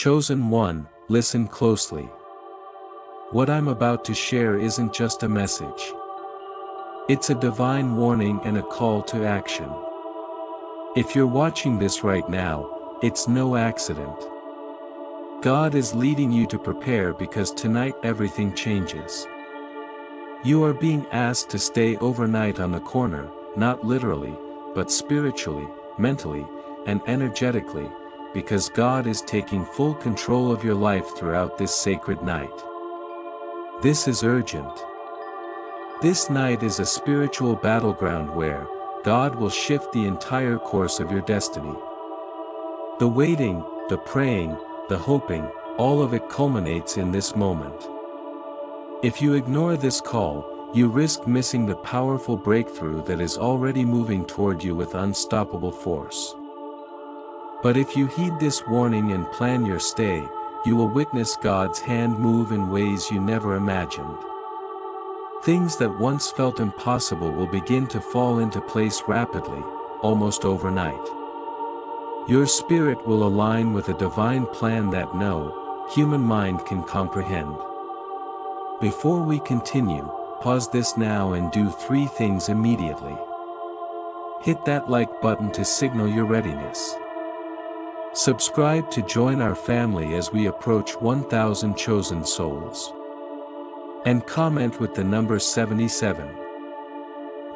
Chosen one, listen closely. What I'm about to share isn't just a message. It's a divine warning and a call to action. If you're watching this right now, it's no accident. God is leading you to prepare because tonight everything changes. You are being asked to stay overnight on the corner, not literally, but spiritually, mentally, and energetically, because God is taking full control of your life throughout this sacred night. This is urgent. This night is a spiritual battleground where God will shift the entire course of your destiny. The waiting, the praying, the hoping, all of it culminates in this moment. If you ignore this call, you risk missing the powerful breakthrough that is already moving toward you with unstoppable force. But if you heed this warning and plan your stay, you will witness God's hand move in ways you never imagined. Things that once felt impossible will begin to fall into place rapidly, almost overnight. Your spirit will align with a divine plan that no human mind can comprehend. Before we continue, pause this now and do 3 things immediately. Hit that like button to signal your readiness. Subscribe to join our family as we approach 1,000 chosen souls. And comment with the number 77.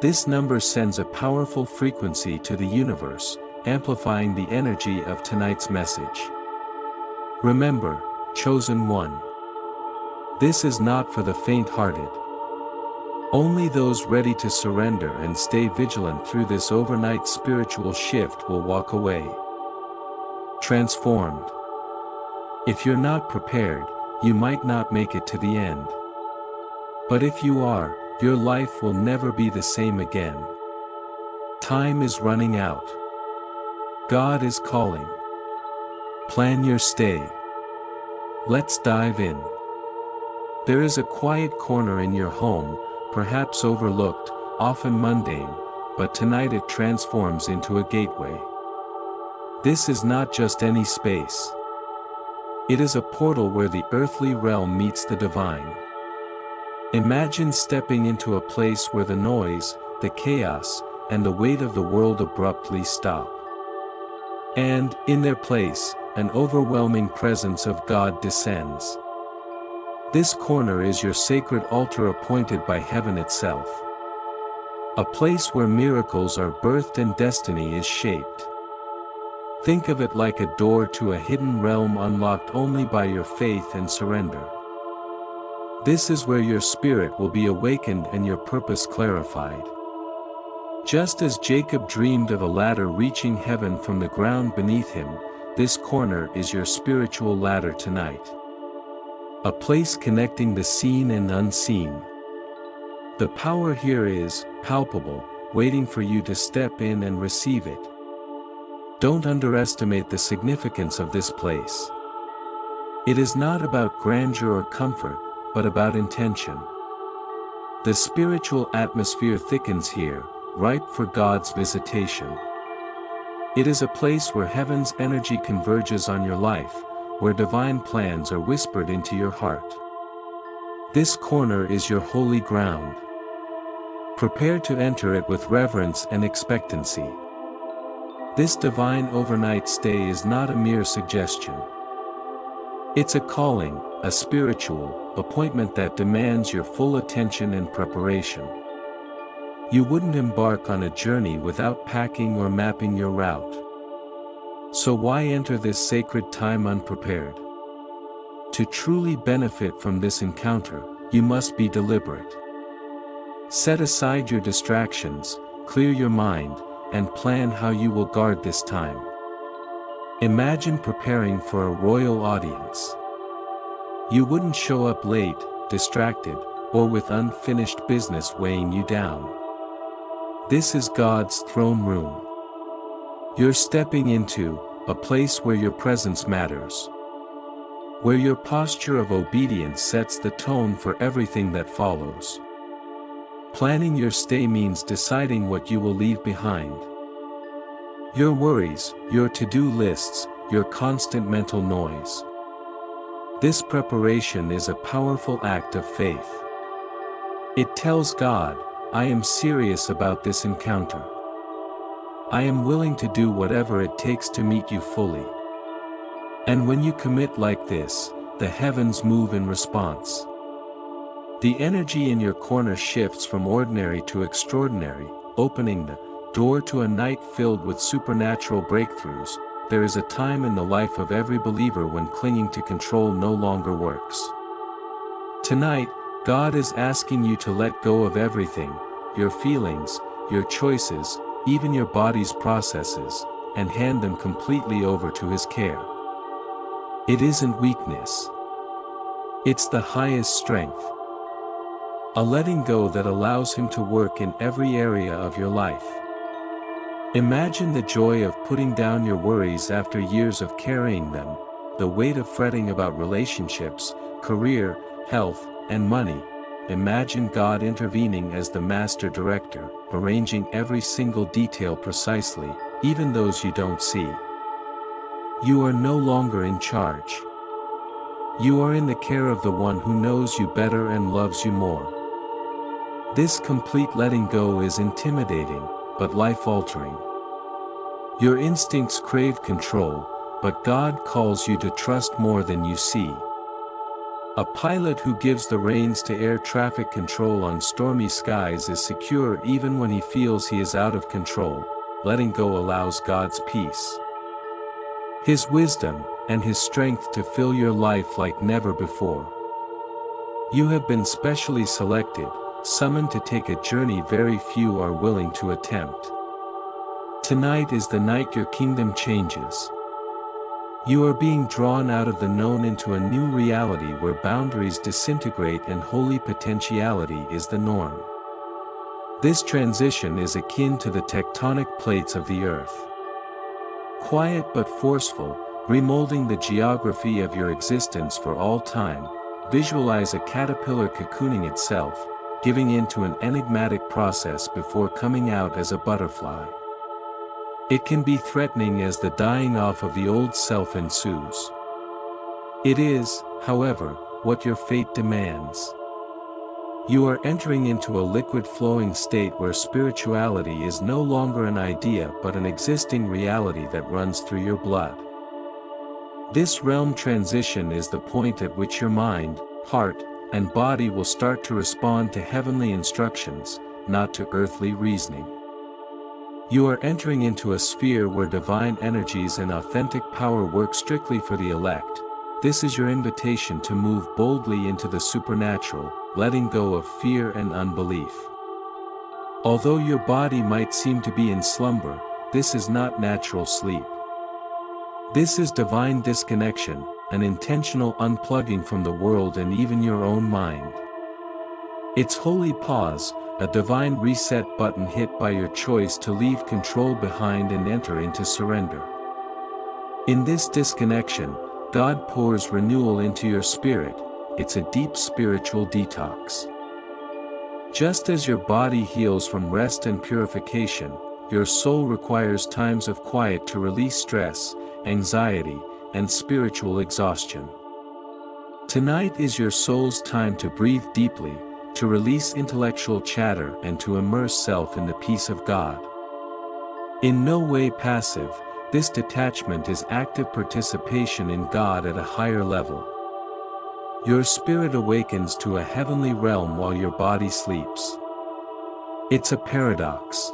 This number sends a powerful frequency to the universe, amplifying the energy of tonight's message. Remember, chosen one. This is not for the faint-hearted. Only those ready to surrender and stay vigilant through this overnight spiritual shift will walk away transformed. If you're not prepared, you might not make it to the end. But if you are, your life will never be the same again. Time is running out. God is calling. Plan your stay. Let's dive in. There is a quiet corner in your home, perhaps overlooked, often mundane, but tonight it transforms into a gateway. This is not just any space. It is a portal where the earthly realm meets the divine. Imagine stepping into a place where the noise, the chaos, and the weight of the world abruptly stop. And, in their place, an overwhelming presence of God descends. This corner is your sacred altar appointed by heaven itself. A place where miracles are birthed and destiny is shaped. Think of it like a door to a hidden realm unlocked only by your faith and surrender. This is where your spirit will be awakened and your purpose clarified. Just as Jacob dreamed of a ladder reaching heaven from the ground beneath him, this corner is your spiritual ladder tonight. A place connecting the seen and unseen. The power here is palpable, waiting for you to step in and receive it. Don't underestimate the significance of this place. It is not about grandeur or comfort, but about intention. The spiritual atmosphere thickens here, ripe for God's visitation. It is a place where heaven's energy converges on your life, where divine plans are whispered into your heart. This corner is your holy ground. Prepare to enter it with reverence and expectancy. This divine overnight stay is not a mere suggestion. It's a calling, a spiritual appointment that demands your full attention and preparation. You wouldn't embark on a journey without packing or mapping your route. So why enter this sacred time unprepared? To truly benefit from this encounter, you must be deliberate. Set aside your distractions, clear your mind, and plan how you will guard this time. Imagine preparing for a royal audience. You wouldn't show up late, distracted, or with unfinished business weighing you down. This is God's throne room. You're stepping into a place where your presence matters. Where your posture of obedience sets the tone for everything that follows. Planning your stay means deciding what you will leave behind. Your worries, your to-do lists, your constant mental noise. This preparation is a powerful act of faith. It tells God, I am serious about this encounter. I am willing to do whatever it takes to meet you fully. And when you commit like this, the heavens move in response. The energy in your corner shifts from ordinary to extraordinary, opening the door to a night filled with supernatural breakthroughs. There is a time in the life of every believer when clinging to control no longer works. Tonight, God is asking you to let go of everything, your feelings, your choices, even your body's processes, and hand them completely over to His care. It isn't weakness. It's the highest strength. A letting go that allows Him to work in every area of your life. Imagine the joy of putting down your worries after years of carrying them, the weight of fretting about relationships, career, health, and money. Imagine God intervening as the master director, arranging every single detail precisely, even those you don't see. You are no longer in charge. You are in the care of the one who knows you better and loves you more. This complete letting go is intimidating, but life-altering. Your instincts crave control, but God calls you to trust more than you see. A pilot who gives the reins to air traffic control on stormy skies is secure even when he feels he is out of control. Letting go allows God's peace, His wisdom, and His strength to fill your life like never before. You have been specially selected, summoned to take a journey very few are willing to attempt. Tonight is the night your kingdom changes. You are being drawn out of the known into a new reality where boundaries disintegrate and holy potentiality is the norm. This transition is akin to the tectonic plates of the earth. Quiet but forceful, remolding the geography of your existence for all time. Visualize a caterpillar cocooning itself, giving in to an enigmatic process before coming out as a butterfly. It can be threatening as the dying off of the old self ensues. It is, however, what your fate demands. You are entering into a liquid flowing state where spirituality is no longer an idea but an existing reality that runs through your blood. This realm transition is the point at which your mind, heart, and body will start to respond to heavenly instructions, not to earthly reasoning. You are entering into a sphere where divine energies and authentic power work strictly for the elect. This is your invitation to move boldly into the supernatural, letting go of fear and unbelief. Although your body might seem to be in slumber, this is not natural sleep. This is divine disconnection, an intentional unplugging from the world and even your own mind. It's holy pause, a divine reset button hit by your choice to leave control behind and enter into surrender. In this disconnection, God pours renewal into your spirit. It's a deep spiritual detox. Just as your body heals from rest and purification, your soul requires times of quiet to release stress, anxiety, and spiritual exhaustion. Tonight is your soul's time to breathe deeply, to release intellectual chatter and to immerse self in the peace of God. In no way passive, this detachment is active participation in God at a higher level. Your spirit awakens to a heavenly realm while your body sleeps. It's a paradox.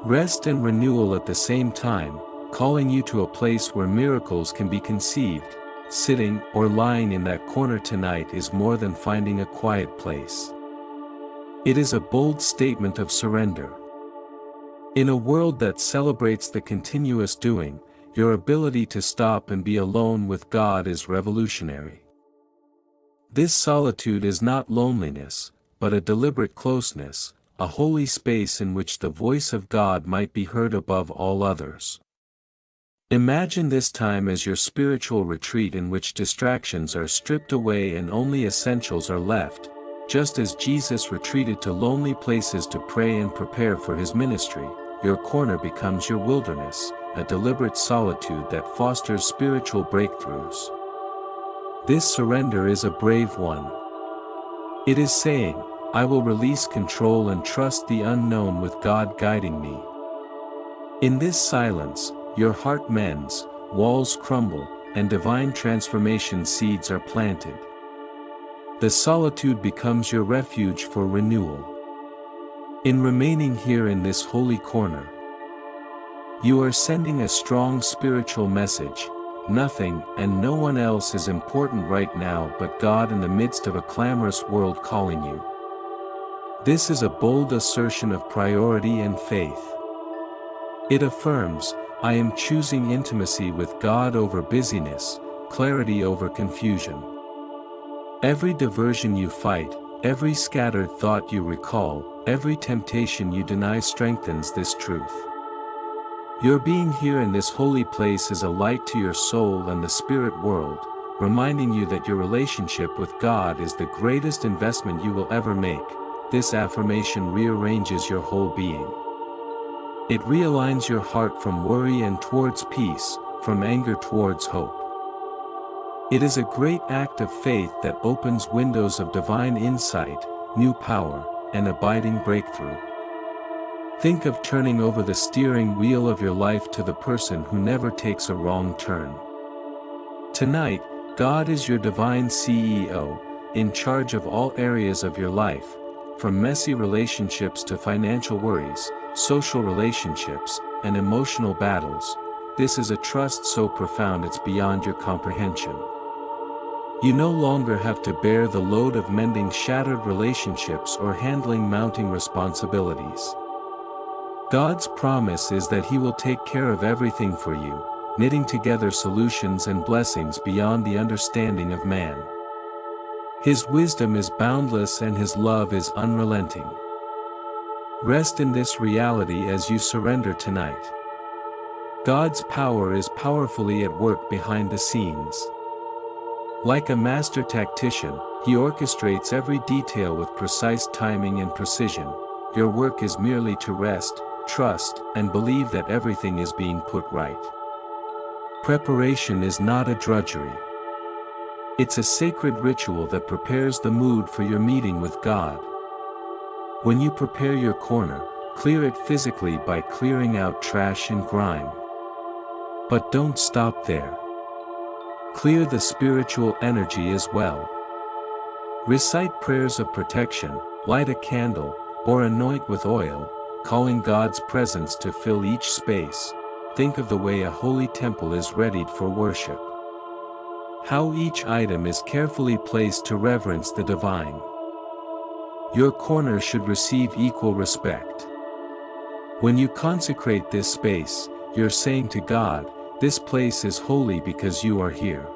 Rest and renewal at the same time, calling you to a place where miracles can be conceived. Sitting or lying in that corner tonight is more than finding a quiet place. It is a bold statement of surrender. In a world that celebrates the continuous doing, your ability to stop and be alone with God is revolutionary. This solitude is not loneliness, but a deliberate closeness, a holy space in which the voice of God might be heard above all others. Imagine this time as your spiritual retreat in which distractions are stripped away and only essentials are left, just as Jesus retreated to lonely places to pray and prepare for His ministry. Your corner becomes your wilderness, a deliberate solitude that fosters spiritual breakthroughs. This surrender is a brave one. It is saying, I will release control and trust the unknown with God guiding me. In this silence, your heart mends, walls crumble, and divine transformation seeds are planted. The solitude becomes your refuge for renewal. In remaining here in this holy corner, you are sending a strong spiritual message. Nothing and no one else is important right now but God in the midst of a clamorous world calling you. This is a bold assertion of priority and faith. It affirms, I am choosing intimacy with God over busyness, clarity over confusion. Every diversion you fight, every scattered thought you recall, every temptation you deny strengthens this truth. Your being here in this holy place is a light to your soul and the spirit world, reminding you that your relationship with God is the greatest investment you will ever make. This affirmation rearranges your whole being. It realigns your heart from worry and towards peace, from anger towards hope. It is a great act of faith that opens windows of divine insight, new power, and abiding breakthrough. Think of turning over the steering wheel of your life to the person who never takes a wrong turn. Tonight, God is your divine CEO, in charge of all areas of your life, from messy relationships to financial worries, social relationships, and emotional battles. This is a trust so profound it's beyond your comprehension. You no longer have to bear the load of mending shattered relationships or handling mounting responsibilities. God's promise is that He will take care of everything for you, knitting together solutions and blessings beyond the understanding of man. His wisdom is boundless and His love is unrelenting. Rest in this reality as you surrender tonight. God's power is powerfully at work behind the scenes. Like a master tactician, He orchestrates every detail with precise timing and precision. Your work is merely to rest, trust, and believe that everything is being put right. Preparation is not a drudgery. It's a sacred ritual that prepares the mood for your meeting with God. When you prepare your corner, clear it physically by clearing out trash and grime. But don't stop there. Clear the spiritual energy as well. Recite prayers of protection, light a candle, or anoint with oil, calling God's presence to fill each space. Think of the way a holy temple is readied for worship. How each item is carefully placed to reverence the divine. Your corner should receive equal respect. When you consecrate this space, you're saying to God, this place is holy because you are here.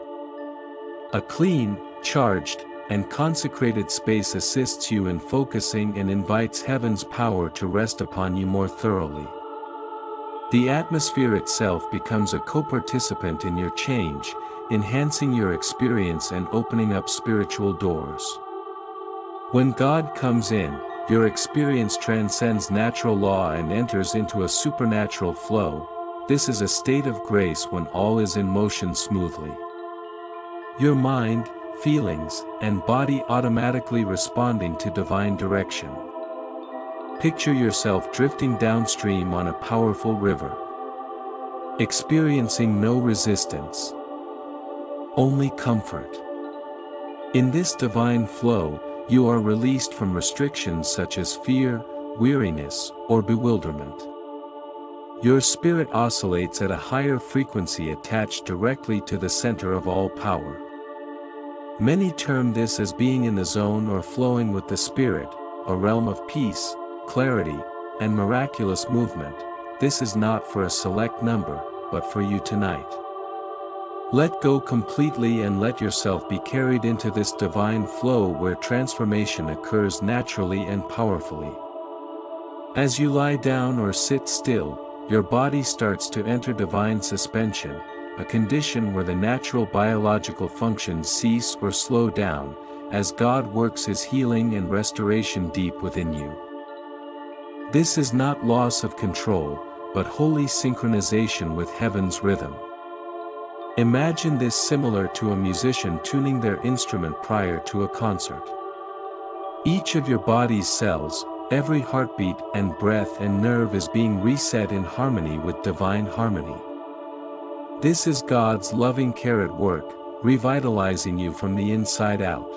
A clean, charged, and consecrated space assists you in focusing and invites heaven's power to rest upon you more thoroughly. The atmosphere itself becomes a co-participant in your change, enhancing your experience and opening up spiritual doors. When God comes in, your experience transcends natural law and enters into a supernatural flow. This is a state of grace when all is in motion smoothly. Your mind, feelings, and body automatically responding to divine direction. Picture yourself drifting downstream on a powerful river, experiencing no resistance, only comfort. In this divine flow, you are released from restrictions such as fear, weariness, or bewilderment. Your spirit oscillates at a higher frequency attached directly to the center of all power. Many term this as being in the zone or flowing with the Spirit, a realm of peace, clarity, and miraculous movement. This is not for a select number, but for you tonight. Let go completely and let yourself be carried into this divine flow where transformation occurs naturally and powerfully. As you lie down or sit still, your body starts to enter divine suspension, a condition where the natural biological functions cease or slow down, as God works His healing and restoration deep within you. This is not loss of control, but holy synchronization with heaven's rhythm. Imagine this similar to a musician tuning their instrument prior to a concert. Each of your body's cells, every heartbeat and breath and nerve is being reset in harmony with divine harmony. This is God's loving care at work, revitalizing you from the inside out.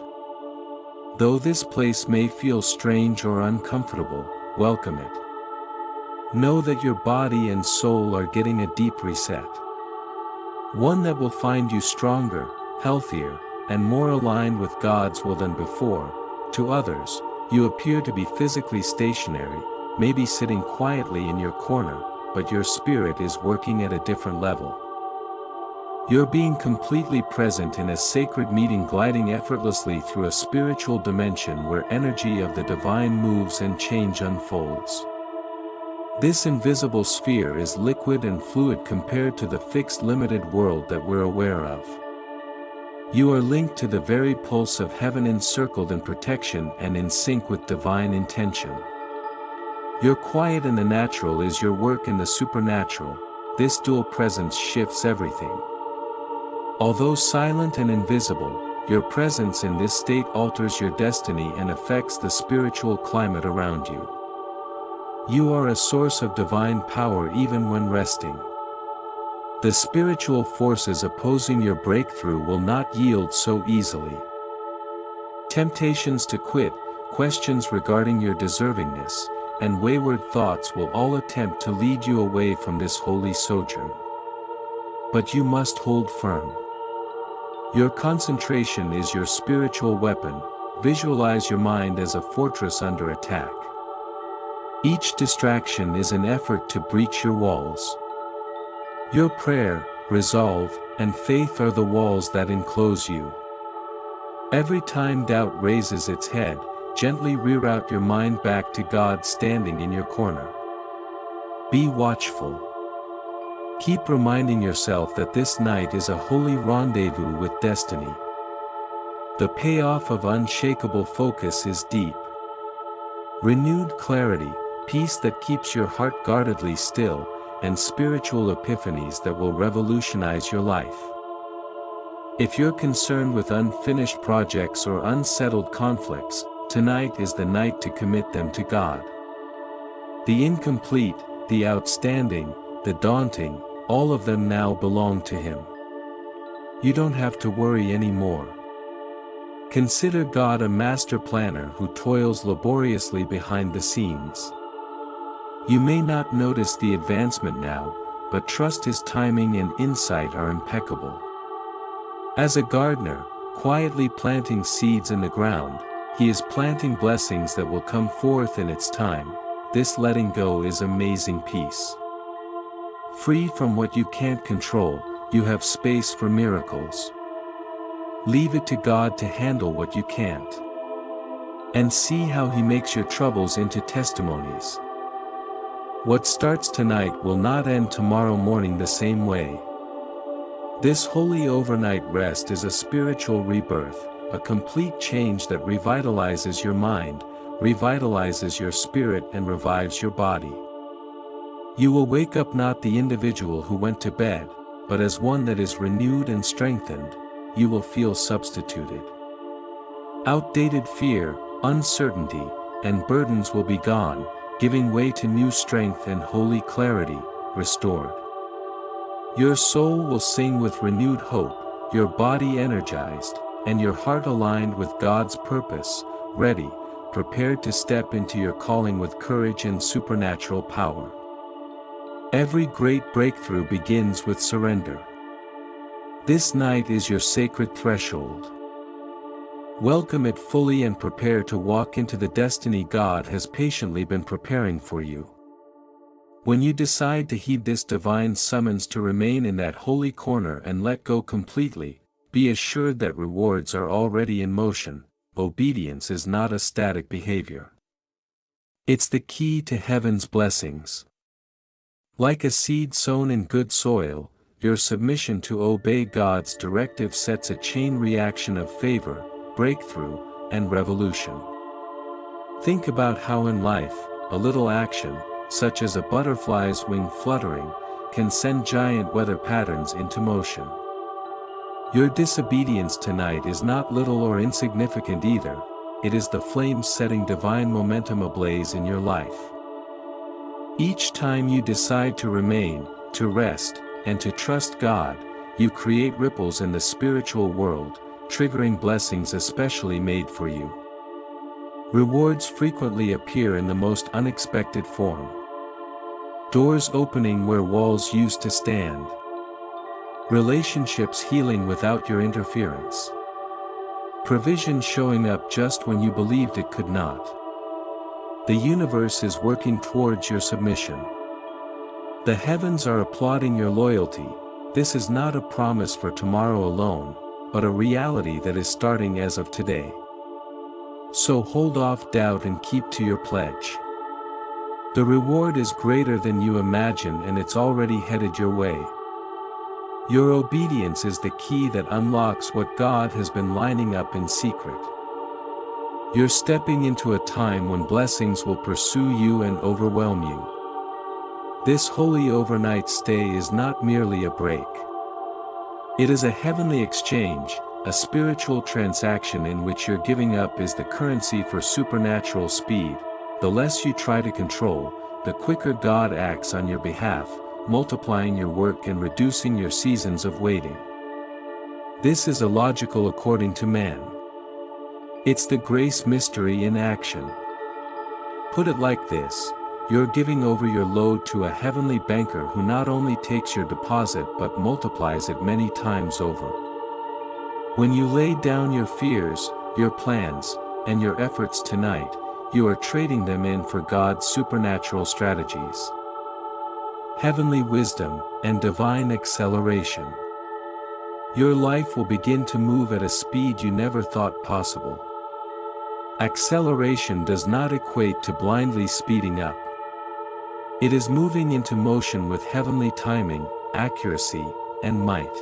Though this place may feel strange or uncomfortable, welcome it. Know that your body and soul are getting a deep reset. One that will find you stronger, healthier, and more aligned with God's will than before. To others, you appear to be physically stationary, maybe sitting quietly in your corner, but your spirit is working at a different level. You're being completely present in a sacred meeting, gliding effortlessly through a spiritual dimension where energy of the divine moves and change unfolds. This invisible sphere is liquid and fluid compared to the fixed limited world that we're aware of. You are linked to the very pulse of heaven, encircled in protection and in sync with divine intention. Your quiet in the natural is your work in the supernatural. This dual presence shifts everything. Although silent and invisible, your presence in this state alters your destiny and affects the spiritual climate around you. You are a source of divine power even when resting. The spiritual forces opposing your breakthrough will not yield so easily. Temptations to quit, questions regarding your deservingness, and wayward thoughts will all attempt to lead you away from this holy sojourn. But you must hold firm. Your concentration is your spiritual weapon. Visualize your mind as a fortress under attack. Each distraction is an effort to breach your walls. Your prayer, resolve, and faith are the walls that enclose you. Every time doubt raises its head, gently reroute your mind back to God standing in your corner. Be watchful. Keep reminding yourself that this night is a holy rendezvous with destiny. The payoff of unshakable focus is deep. Renewed clarity, peace that keeps your heart guardedly still, and spiritual epiphanies that will revolutionize your life. If you're concerned with unfinished projects or unsettled conflicts, tonight is the night to commit them to God. The incomplete, the outstanding, the daunting, all of them now belong to Him. You don't have to worry anymore. Consider God a master planner who toils laboriously behind the scenes. You may not notice the advancement now, but trust His timing and insight are impeccable. As a gardener, quietly planting seeds in the ground, He is planting blessings that will come forth in its time. This letting go is amazing peace. Free from what you can't control, you have space for miracles. Leave it to God to handle what you can't. And see how He makes your troubles into testimonies. What starts tonight will not end tomorrow morning the same way. This holy overnight rest is a spiritual rebirth, a complete change that revitalizes your mind, revitalizes your spirit, and revives your body. You will wake up not the individual who went to bed, but as one that is renewed and strengthened. You will feel substituted. Outdated fear, uncertainty, and burdens will be gone, giving way to new strength and holy clarity, restored. Your soul will sing with renewed hope, your body energized, and your heart aligned with God's purpose, ready, prepared to step into your calling with courage and supernatural power. Every great breakthrough begins with surrender. This night is your sacred threshold. Welcome it fully and prepare to walk into the destiny God has patiently been preparing for you. When you decide to heed this divine summons to remain in that holy corner and let go completely, be assured that rewards are already in motion. Obedience is not a static behavior. It's the key to heaven's blessings. Like a seed sown in good soil, your submission to obey God's directive sets a chain reaction of favor, breakthrough, and revolution. Think about how in life, a little action, such as a butterfly's wing fluttering, can send giant weather patterns into motion. Your disobedience tonight is not little or insignificant either, it is the flame setting divine momentum ablaze in your life. Each time you decide to remain, to rest, and to trust God, you create ripples in the spiritual world, triggering blessings especially made for you. Rewards frequently appear in the most unexpected form. Doors opening where walls used to stand. Relationships healing without your interference. Provision showing up just when you believed it could not. The universe is working towards your submission. The heavens are applauding your loyalty. This is not a promise for tomorrow alone, but a reality that is starting as of today. So hold off doubt and keep to your pledge. The reward is greater than you imagine and it's already headed your way. Your obedience is the key that unlocks what God has been lining up in secret. You're stepping into a time when blessings will pursue you and overwhelm you. This holy overnight stay is not merely a break. It is a heavenly exchange, a spiritual transaction in which your giving up is the currency for supernatural speed. The less you try to control, the quicker God acts on your behalf, multiplying your work and reducing your seasons of waiting. This is illogical according to man. It's the grace mystery in action. Put it like this, you're giving over your load to a heavenly banker who not only takes your deposit but multiplies it many times over. When you lay down your fears, your plans, and your efforts tonight, you are trading them in for God's supernatural strategies, heavenly wisdom, and divine acceleration. Your life will begin to move at a speed you never thought possible. Acceleration does not equate to blindly speeding up. It is moving into motion with heavenly timing, accuracy, and might.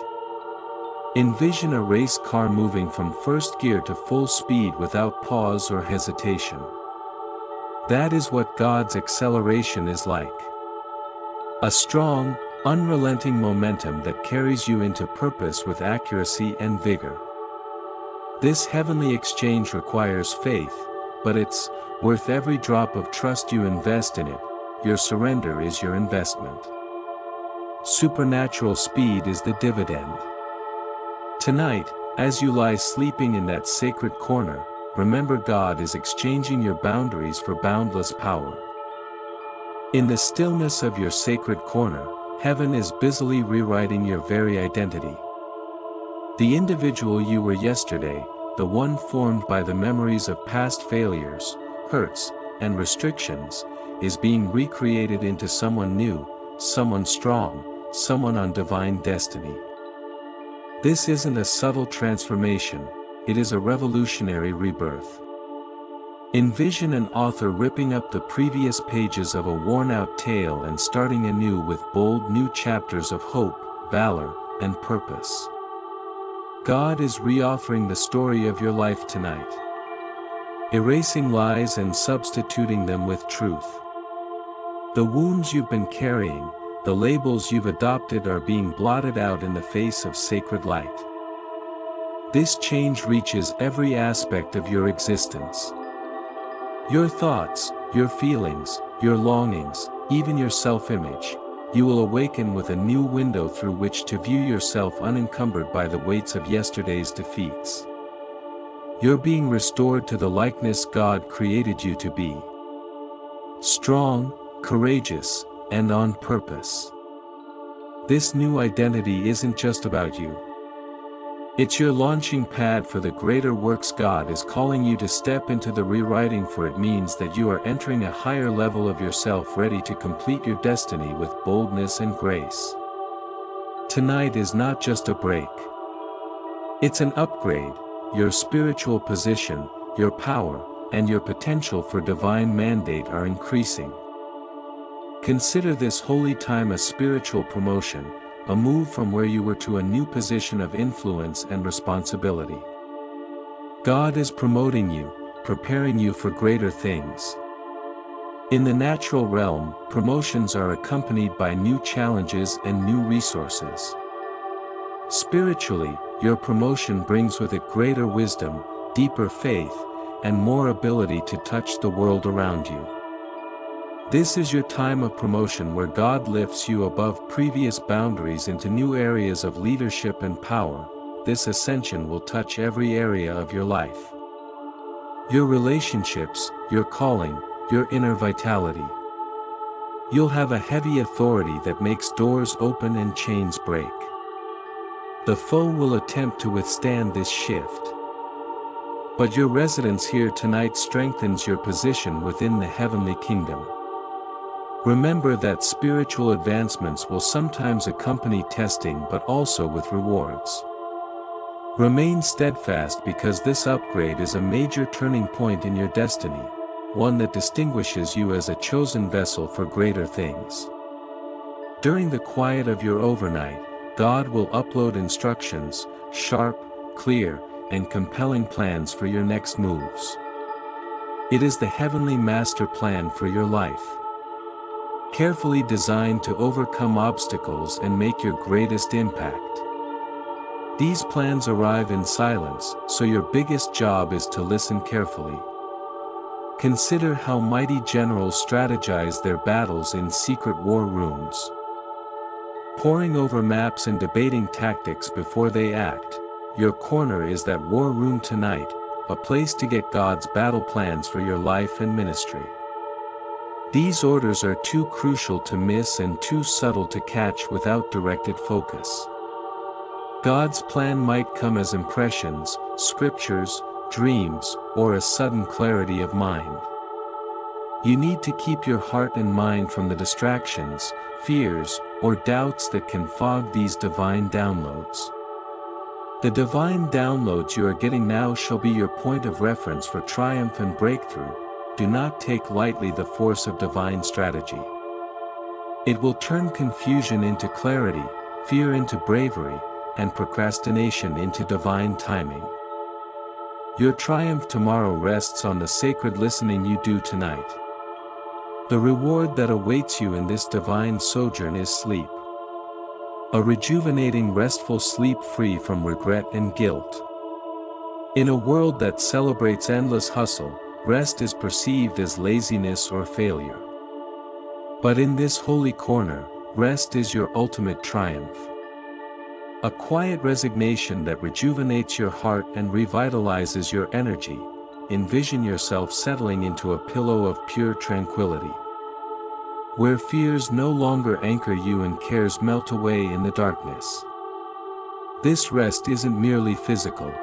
Envision a race car moving from first gear to full speed without pause or hesitation. That is what God's acceleration is like. A strong, unrelenting momentum that carries you into purpose with accuracy and vigor. This heavenly exchange requires faith, but it's worth every drop of trust you invest in it. Your surrender is your investment. Supernatural speed is the dividend. Tonight, as you lie sleeping in that sacred corner, remember God is exchanging your boundaries for boundless power. In the stillness of your sacred corner, heaven is busily rewriting your very identity. The individual you were yesterday, the one formed by the memories of past failures, hurts, and restrictions, is being recreated into someone new, someone strong, someone on divine destiny. This isn't a subtle transformation, it is a revolutionary rebirth. Envision an author ripping up the previous pages of a worn-out tale and starting anew with bold new chapters of hope, valor, and purpose. God is reauthoring the story of your life tonight, erasing lies and substituting them with truth. The wounds you've been carrying, the labels you've adopted are being blotted out in the face of sacred light. This change reaches every aspect of your existence. Your thoughts, your feelings, your longings, even your self-image. You will awaken with a new window through which to view yourself unencumbered by the weights of yesterday's defeats. You're being restored to the likeness God created you to be. Strong, courageous, and on purpose. This new identity isn't just about you. It's your launching pad for the greater works God is calling you to step into the rewriting, for it means that you are entering a higher level of yourself ready to complete your destiny with boldness and grace. Tonight is not just a break. It's an upgrade. Your spiritual position, your power, and your potential for divine mandate are increasing. Consider this holy time a spiritual promotion, a move from where you were to a new position of influence and responsibility. God is promoting you, preparing you for greater things. In the natural realm, promotions are accompanied by new challenges and new resources. Spiritually, your promotion brings with it greater wisdom, deeper faith, and more ability to touch the world around you. This is your time of promotion where God lifts you above previous boundaries into new areas of leadership and power. This ascension will touch every area of your life. Your relationships, your calling, your inner vitality. You'll have a heavy authority that makes doors open and chains break. The foe will attempt to withstand this shift. But your residence here tonight strengthens your position within the heavenly kingdom. Remember that spiritual advancements will sometimes accompany testing, but also with rewards. Remain steadfast, because this upgrade is a major turning point in your destiny, one that distinguishes you as a chosen vessel for greater things. During the quiet of your overnight, God will upload instructions, sharp, clear, and compelling plans for your next moves. It is the heavenly master plan for your life, carefully designed to overcome obstacles and make your greatest impact. These plans arrive in silence, so your biggest job is to listen carefully. Consider how mighty generals strategize their battles in secret war rooms, poring over maps and debating tactics before they act. Your corner is that war room tonight, a place to get God's battle plans for your life and ministry. These orders are too crucial to miss and too subtle to catch without directed focus. God's plan might come as impressions, scriptures, dreams, or a sudden clarity of mind. You need to keep your heart and mind from the distractions, fears, or doubts that can fog these divine downloads. The divine downloads you are getting now shall be your point of reference for triumph and breakthrough. Do not take lightly the force of divine strategy. It will turn confusion into clarity, fear into bravery, and procrastination into divine timing. Your triumph tomorrow rests on the sacred listening you do tonight. The reward that awaits you in this divine sojourn is sleep. A rejuvenating, restful sleep free from regret and guilt. In a world that celebrates endless hustle, rest is perceived as laziness or failure. But in this holy corner, rest is your ultimate triumph. A quiet resignation that rejuvenates your heart and revitalizes your energy. Envision yourself settling into a pillow of pure tranquility, where fears no longer anchor you and cares melt away in the darkness. This rest isn't merely physical.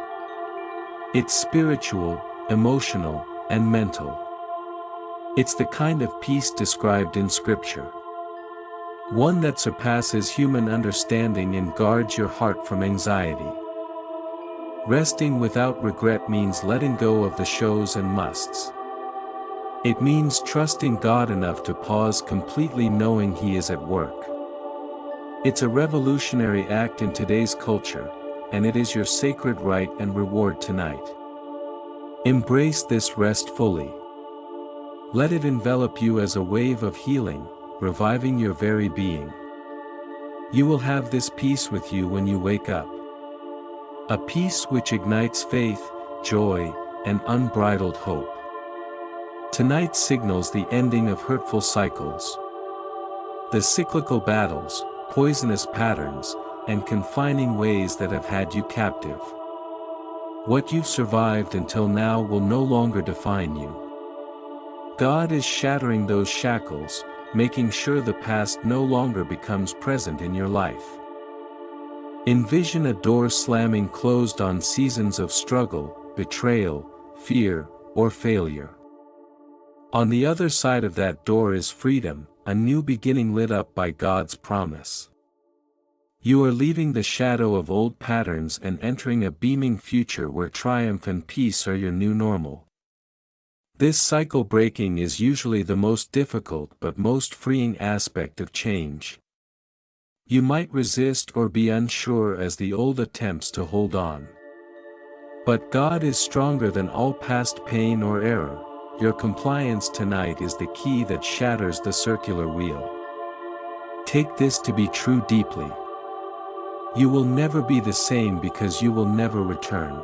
It's spiritual, emotional, and mental. It's the kind of peace described in Scripture, one that surpasses human understanding and guards your heart from anxiety. Resting without regret means letting go of the shows and musts. It means trusting God enough to pause completely, knowing He is at work. It's a revolutionary act in today's culture, and it is your sacred right and reward tonight. Embrace this rest fully. Let it envelop you as a wave of healing, reviving your very being. You will have this peace with you when you wake up. A peace which ignites faith, joy, and unbridled hope. Tonight signals the ending of hurtful cycles, the cyclical battles, poisonous patterns, and confining ways that have had you captive. What you've survived until now will no longer define you. God is shattering those shackles, making sure the past no longer becomes present in your life. Envision a door slamming closed on seasons of struggle, betrayal, fear, or failure. On the other side of that door is freedom, a new beginning lit up by God's promise. You are leaving the shadow of old patterns and entering a beaming future where triumph and peace are your new normal. This cycle breaking is usually the most difficult but most freeing aspect of change. You might resist or be unsure as the old attempts to hold on. But God is stronger than all past pain or error. Your compliance tonight is the key that shatters the circular wheel. Take this to be true deeply. You will never be the same because you will never return.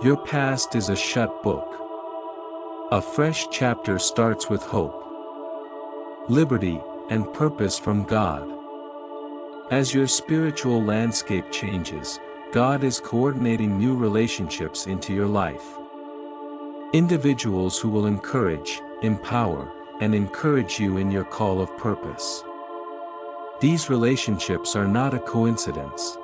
Your past is a shut book. A fresh chapter starts with hope, liberty, and purpose from God. As your spiritual landscape changes, God is coordinating new relationships into your life. Individuals who will encourage, empower, and encourage you in your call of purpose. These relationships are not a coincidence.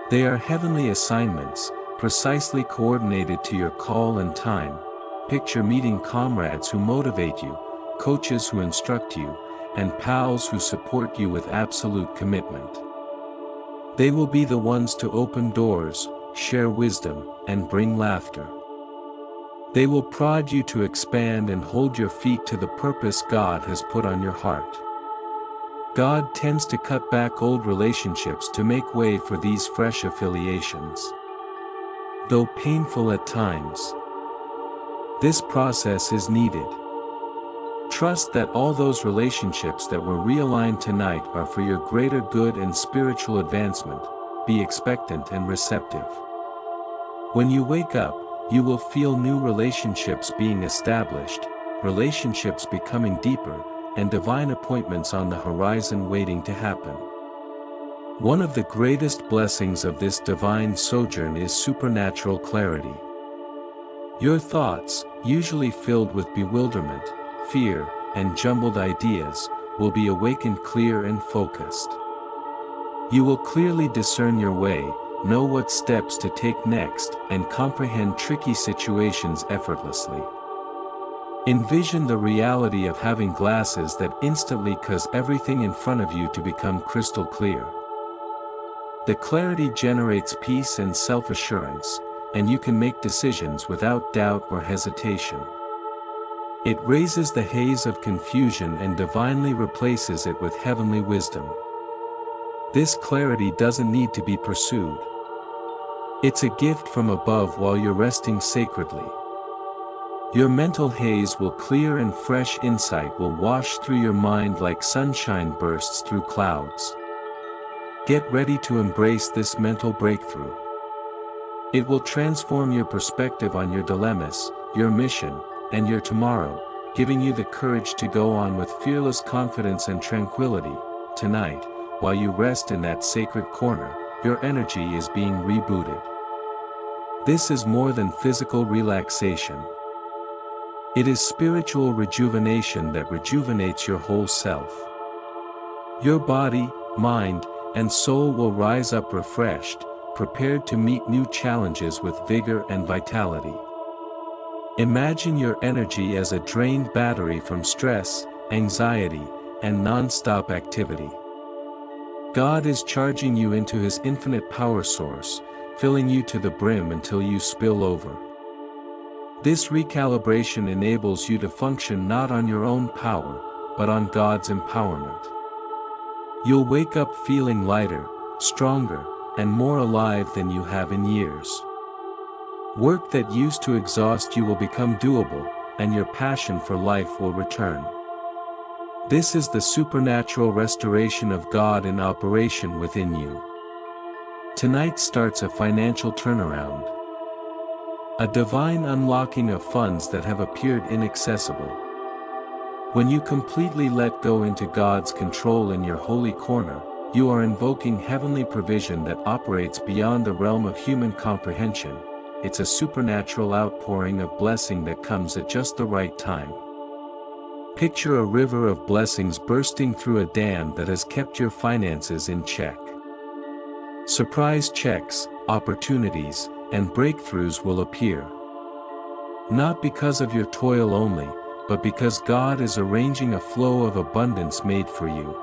They are heavenly assignments, precisely coordinated to your call and time. Picture meeting comrades who motivate you, coaches who instruct you, and pals who support you with absolute commitment. They will be the ones to open doors, share wisdom, and bring laughter. They will prod you to expand and hold your feet to the purpose God has put on your heart. God tends to cut back old relationships to make way for these fresh affiliations. Though painful at times, this process is needed. Trust that all those relationships that were realigned tonight are for your greater good and spiritual advancement. Be expectant and receptive. When you wake up, you will feel new relationships being established, relationships becoming deeper, and divine appointments on the horizon waiting to happen. One of the greatest blessings of this divine sojourn is supernatural clarity. Your thoughts, usually filled with bewilderment, fear, and jumbled ideas, will be awakened clear and focused. You will clearly discern your way, know what steps to take next, and comprehend tricky situations effortlessly. Envision the reality of having glasses that instantly cause everything in front of you to become crystal clear. The clarity generates peace and self-assurance, and you can make decisions without doubt or hesitation. It raises the haze of confusion and divinely replaces it with heavenly wisdom. This clarity doesn't need to be pursued. It's a gift from above while you're resting sacredly. Your mental haze will clear and fresh insight will wash through your mind like sunshine bursts through clouds. Get ready to embrace this mental breakthrough. It will transform your perspective on your dilemmas, your mission, and your tomorrow, giving you the courage to go on with fearless confidence and tranquility. Tonight, while you rest in that sacred corner, your energy is being rebooted. This is more than physical relaxation. It is spiritual rejuvenation that rejuvenates your whole self. Your body, mind, and soul will rise up refreshed, prepared to meet new challenges with vigor and vitality. Imagine your energy as a drained battery from stress, anxiety, and non-stop activity. God is charging you into His infinite power source, filling you to the brim until you spill over. This recalibration enables you to function not on your own power, but on God's empowerment. You'll wake up feeling lighter, stronger, and more alive than you have in years. Work that used to exhaust you will become doable, and your passion for life will return. This is the supernatural restoration of God in operation within you. Tonight starts a financial turnaround. A divine unlocking of funds that have appeared inaccessible. When you completely let go into God's control in your holy corner, you are invoking heavenly provision that operates beyond the realm of human comprehension. It's a supernatural outpouring of blessing that comes at just the right time. Picture a river of blessings bursting through a dam that has kept your finances in check. Surprise checks, opportunities, and breakthroughs will appear. Not because of your toil only, but because God is arranging a flow of abundance made for you.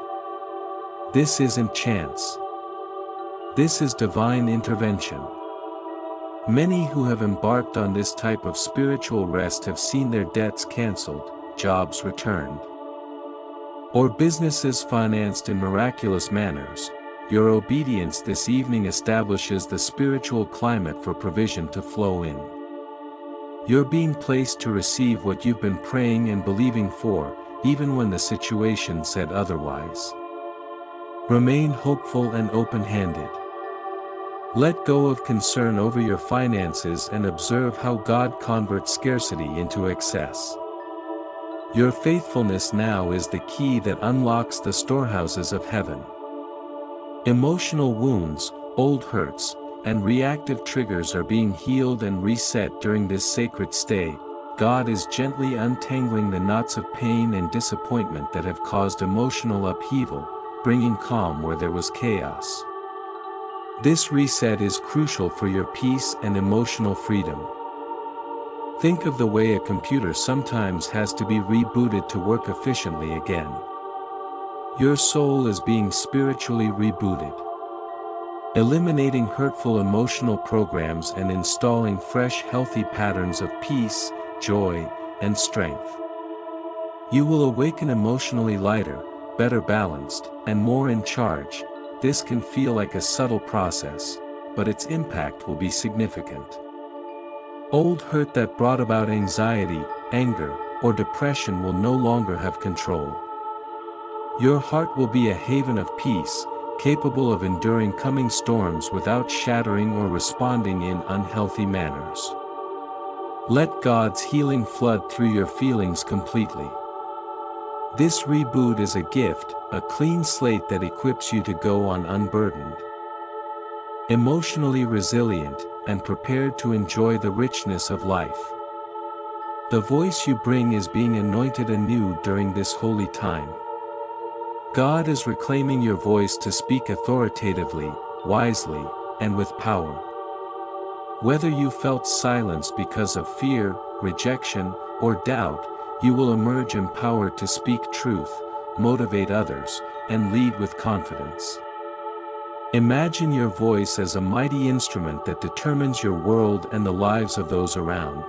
This isn't chance. This is divine intervention. Many who have embarked on this type of spiritual rest have seen their debts canceled, jobs returned, or businesses financed in miraculous manners. Your obedience this evening establishes the spiritual climate for provision to flow in. You're being placed to receive what you've been praying and believing for, even when the situation said otherwise. Remain hopeful and open-handed. Let go of concern over your finances and observe how God converts scarcity into excess. Your faithfulness now is the key that unlocks the storehouses of heaven. Emotional wounds, old hurts, and reactive triggers are being healed and reset during this sacred stay. God is gently untangling the knots of pain and disappointment that have caused emotional upheaval, bringing calm where there was chaos. This reset is crucial for your peace and emotional freedom. Think of the way a computer sometimes has to be rebooted to work efficiently again. Your soul is being spiritually rebooted. Eliminating hurtful emotional programs and installing fresh, healthy patterns of peace, joy, and strength. You will awaken emotionally lighter, better balanced, and more in charge. This can feel like a subtle process, but its impact will be significant. Old hurt that brought about anxiety, anger, or depression will no longer have control. Your heart will be a haven of peace, capable of enduring coming storms without shattering or responding in unhealthy manners. Let God's healing flood through your feelings completely. This reboot is a gift, a clean slate that equips you to go on unburdened, emotionally resilient, and prepared to enjoy the richness of life. The voice you bring is being anointed anew during this holy time. God is reclaiming your voice to speak authoritatively, wisely, and with power. Whether you felt silenced because of fear, rejection, or doubt, you will emerge empowered to speak truth, motivate others, and lead with confidence. Imagine your voice as a mighty instrument that determines your world and the lives of those around.